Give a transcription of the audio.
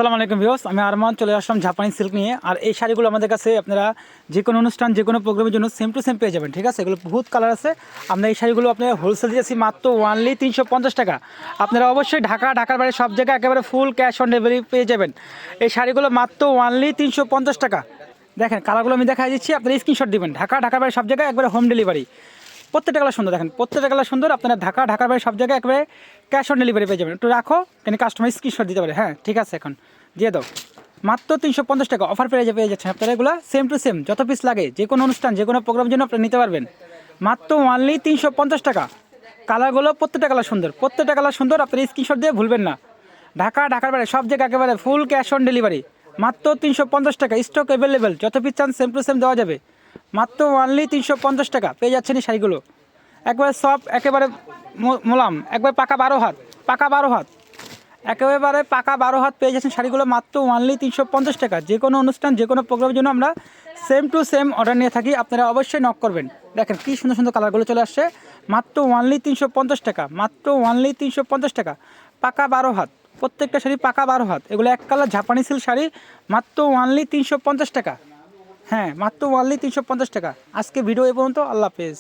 আসসালামু আলাইকুম ভিউয়ার্স, আমি আরমান চলে আসলাম জাপানি সিল্ক নিয়ে। আর এই শাড়িগুলো আমাদের কাছে আপনারা যে কোনো অনুষ্ঠান যে কোনো প্রোগ্রামের জন্য সেম টু সেম পেয়ে যাবেন। ঠিক আছে, এগুলো বহুত কালার আছে। আমরা এই শাড়িগুলো আপনারা হোলসেল দিয়েছি মাত্র ওয়ানলি 350 টাকা। আপনারা অবশ্যই ঢাকার বাইরে সব জায়গায় একেবারে ফুল ক্যাশ অন ডেলিভারি পেয়ে যাবেন। এই শাড়িগুলো মাত্র ওয়ানলি 350 টাকা। দেখেন কালারগুলো আমি দেখাই দিচ্ছি, আপনারা স্ক্রিনশট দিবেন। ঢাকার বাইরে সব জায়গায় একবারে হোম ডেলিভারি। প্রত্যেকটা কালার সুন্দর, দেখেন প্রত্যেকটা কালার সুন্দর। আপনারা ঢাকার বাইরে সব জায়গায় একবারে ক্যাশ অন ডেলিভারি পেয়ে যাবেন। একটু রাখো, কেন কাস্টমার স্ক্রিনশট দিতে পারে। হ্যাঁ ঠিক আছে, এখন দিয়ে দাও। মাত্র 350 টাকা অফার পেয়ে যাচ্ছেন আপনারা। এগুলো সেম টু সেম, যত পিস লাগে যে কোনো অনুষ্ঠান যে কোনো প্রোগ্রামের জন্য আপনারা নিতে পারবেন। মাত্র ওয়ানলি 350 টাকা। কালারগুলো প্রত্যেকটা কালার সুন্দর, প্রত্যেকটা কালার সুন্দর। আপনারা স্ক্রিনশট দিয়ে ভুলবেন না। ঢাকার বাইরে সব জায়গায় একেবারে ফুল ক্যাশ অন ডেলিভারি। মাত্র 350 টাকা, স্টক অ্যাভেলেবেল, যত পিস চান সেম টু সেম দেওয়া যাবে। মাত্র ওয়ানলি 350 টাকা পেয়ে যাচ্ছেন এই শাড়িগুলো। একবারে সফট, একেবারে মোলাম, একবার পাকা 12 হাত একেবারে পাকা 12 হাত পেয়ে যাচ্ছেন শাড়িগুলো মাত্র ওয়ানলি 350 টাকা। যে কোনো অনুষ্ঠান যে কোনো প্রোগ্রামের জন্য আমরা সেম টু সেম অর্ডার নিয়ে থাকি, আপনারা অবশ্যই নক করবেন। দেখেন কী সুন্দর সুন্দর কালারগুলো চলে আসছে। মাত্র ওয়ানলি 350 টাকা, মাত্র ওয়ানলি 350 টাকা। পাকা 12 হাত, প্রত্যেকটা শাড়ি পাকা 12 হাত। এগুলো এক কালার জাপানি সিল্ক শাড়ি, মাত্র ওয়ানলি 350 টাকা। হ্যাঁ মাত্র ওয়ানলি 350 টাকা। আজকে ভিডিও এ পর্যন্ত, আল্লাহ হাফেজ।